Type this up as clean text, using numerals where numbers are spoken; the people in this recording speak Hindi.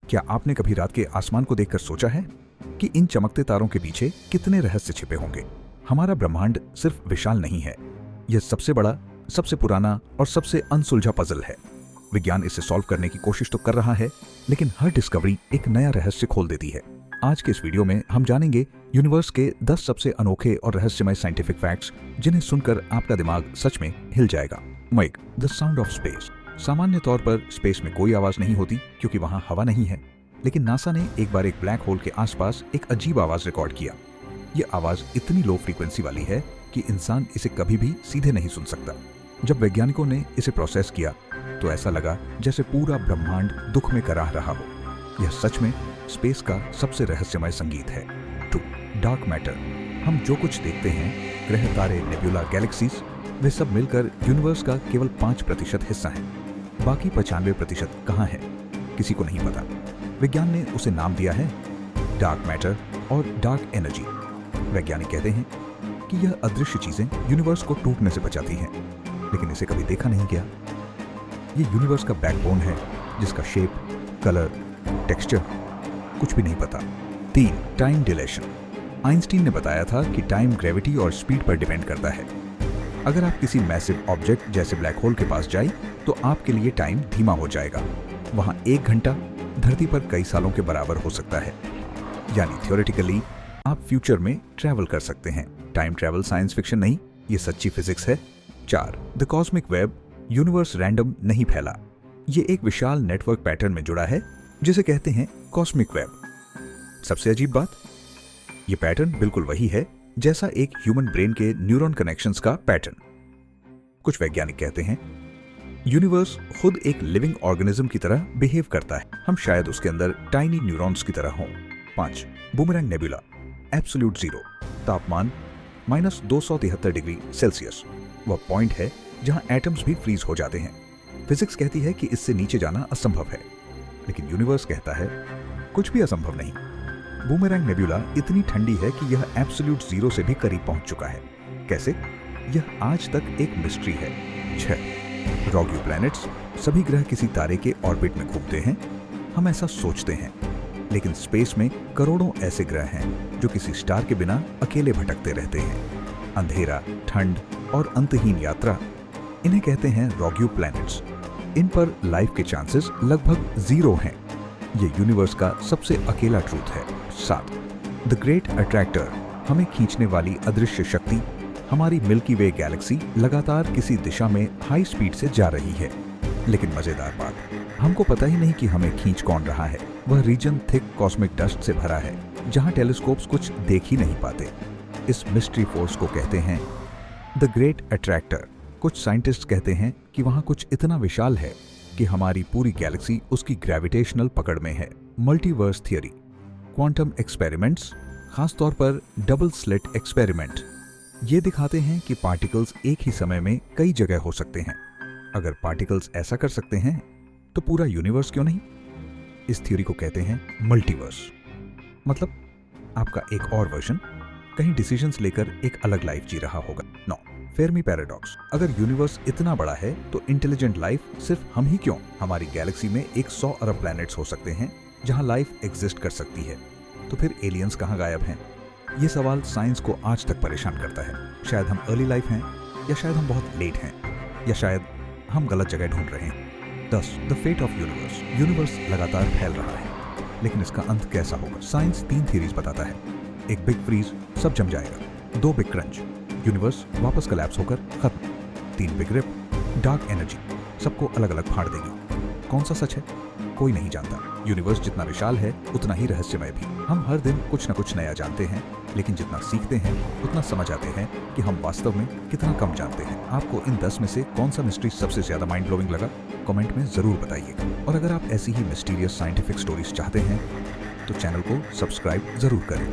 क्या आपने कभी रात के आसमान को देखकर सोचा है कि इन चमकते तारों के पीछे कितने रहस्य छिपे होंगे? हमारा ब्रह्मांड सिर्फ विशाल नहीं है, यह सबसे बड़ा, सबसे पुराना और सबसे अनसुलझा पजल है। विज्ञान इसे सॉल्व करने की कोशिश तो कर रहा है, लेकिन हर डिस्कवरी एक नया रहस्य खोल देती है। आज के इस वीडियो में हम जानेंगे यूनिवर्स के 10 सबसे अनोखे और रहस्यमय साइंटिफिक फैक्ट्स, जिन्हें सुनकर आपका दिमाग सच में हिल जाएगा। Number 1, the sound of space. सामान्य तौर पर स्पेस में कोई आवाज नहीं होती क्योंकि वहां हवा नहीं है, लेकिन नासा ने एक बार एक ब्लैक होल के आसपास एक अजीब आवाज रिकॉर्ड किया। यह आवाज इतनी लो फ्रीक्वेंसी वाली है कि इंसान इसे कभी भी सीधे नहीं सुन सकता। जब वैज्ञानिकों ने इसे प्रोसेस किया तो ऐसा लगा जैसे पूरा ब्रह्मांड दुख में कराह रहा हो। यह सच में स्पेस का सबसे रहस्यमय संगीत है। 2, डार्क मैटर। हम जो कुछ देखते हैं, ग्रह, तारे, नेबुला, गैलेक्सीज, वे सब मिलकर यूनिवर्स का केवल 5% हिस्सा है। बाकी 95% कहाँ है, किसी को नहीं पता। विज्ञान ने उसे नाम दिया है डार्क मैटर और डार्क एनर्जी। वैज्ञानिक कहते हैं कि यह अदृश्य चीजें यूनिवर्स को टूटने से बचाती हैं, लेकिन इसे कभी देखा नहीं गया। ये यूनिवर्स का बैकबोन है, जिसका शेप, कलर, टेक्सचर कुछ भी नहीं पता। 3, टाइम डिलेशन। आइंस्टीन ने बताया था कि टाइम ग्रेविटी और स्पीड पर डिपेंड करता है। अगर आप किसी मैसिव ऑब्जेक्ट जैसे ब्लैक होल के पास जाए तो आपके लिए टाइम धीमा हो जाएगा। वहां 1 घंटा धरती पर कई सालों के बराबर हो सकता है। यानी थ्योरेटिकली आप फ्यूचर में ट्रैवल कर सकते हैं। टाइम ट्रैवल साइंस फिक्शन नहीं, ये सच्ची फिजिक्स है। 4, the cosmic web. Universe random नहीं फैला, ये एक विशाल नेटवर्क पैटर्न में जुड़ा है, जिसे कहते हैं कॉस्मिक वेब। सबसे अजीब बात, ये पैटर्न बिल्कुल वही है जैसा एक ह्यूमन ब्रेन के न्यूरॉन कनेक्शंस का पैटर्न। कुछ वैज्ञानिक कहते हैं यूनिवर्स खुद एक लिविंग ऑर्गेनिज्म की तरह बिहेव करता है, हम शायद उसके अंदर टाइनी न्यूरॉन्स की तरह हों। 5, बूमरैंग नेबुला। एब्सोल्यूट जीरो, तापमान -273 डिग्री सेल्सियस। वह पॉइंट है जहां एटम्स भी फ्रीज हो जाते हैं। फिजिक्स कहती है कि इससे नीचे जाना असंभव है, लेकिन यूनिवर्स कहता है कुछ भी असंभव नहीं। बूमरैंग नेबुला इतनी ठंडी है कि यह एब्सोल्यूट जीरो से भी करीब पहुंच चुका है। कैसे? यह आज तक एक मिस्ट्री है। 6, रॉग्यू प्लैनेट्स। सभी ग्रह किसी तारे के ऑर्बिट में घूमते हैं, हम ऐसा सोचते हैं, लेकिन स्पेस में करोड़ों ऐसे ग्रह हैं जो किसी स्टार के बिना अकेले भटकते रहते हैं। अंधेरा, ठंड और अंतहीन यात्रा, इन्हें कहते हैं रॉग्यू प्लैनेट्स। इन पर लाइफ के चांसेस लगभग 0 हैं। ये यूनिवर्स का सबसे अकेला ट्रूथ है। 7, द ग्रेट अट्रैक्टर। हमें खींचने वाली अदृश्य शक्ति। हमारी मिल्की वे गैलेक्सी लगातार किसी दिशा में हाई स्पीड से जा रही है, लेकिन मजेदार बात, हमको पता ही नहीं कि हमें खींच कौन रहा है। वह रीजन थिक कॉस्मिक डस्ट से भरा है, जहां टेलीस्कोप्स कुछ देख ही नहीं पाते। इस मिस्ट्री फोर्स को कहते हैं द ग्रेट अट्रैक्टर। कुछ साइंटिस्ट कहते हैं कि वहां कुछ इतना विशाल है कि हमारी पूरी गैलेक्सी उसकी ग्रेविटेशनल पकड़ में है। मल्टीवर्स थियरी, क्वांटम एक्सपेरिमेंट्स, खासतौर पर डबल स्लिट एक्सपेरिमेंट, ये दिखाते हैं कि पार्टिकल्स एक ही समय में कई जगह हो सकते हैं। अगर पार्टिकल्स ऐसा कर सकते हैं तो पूरा यूनिवर्स क्यों नहीं? इस थ्योरी को कहते हैं मल्टीवर्स। मतलब आपका एक और वर्जन कहीं डिसीजंस लेकर एक अलग लाइफ जी रहा होगा। 9, फेर्मी पैराडॉक्स। अगर यूनिवर्स इतना बड़ा है तो इंटेलिजेंट लाइफ सिर्फ हम ही क्यों? हमारी गैलेक्सी में 100 अरब प्लैनेट्स हो सकते हैं जहां लाइफ एग्जिस्ट कर सकती है, तो फिर एलियंस कहां गायब हैं? ये सवाल साइंस को आज तक परेशान करता है। शायद हम अर्ली लाइफ हैं, या शायद हम बहुत लेट हैं, या शायद हम गलत जगह ढूंढ रहे हैं। 10, the fate of universe. Universe लगातार फैल रहा है, लेकिन इसका अंत कैसा होगा? साइंस 3 थ्योरीज बताता है। एक बिग फ्रीज, सब जम जाएगा। 2 बिग क्रंच, यूनिवर्स वापस कोलैप्स होकर खत्म। 3 बिग रिप, डार्क एनर्जी, सबको अलग अलग फाड़ देगी। कौन सा सच है? कोई नहीं जानता। यूनिवर्स जितना विशाल है उतना ही रहस्यमय भी। हम हर दिन कुछ न कुछ नया जानते हैं, लेकिन जितना सीखते हैं उतना समझ आते हैं कि हम वास्तव में कितना कम जानते हैं। आपको इन 10 में से कौन सा मिस्ट्री सबसे ज्यादा माइंड ब्लोइंग लगा? कमेंट में जरूर बताइएगा। और अगर आप ऐसी ही मिस्टीरियस साइंटिफिक स्टोरीज चाहते हैं तो चैनल को सब्सक्राइब जरूर करें।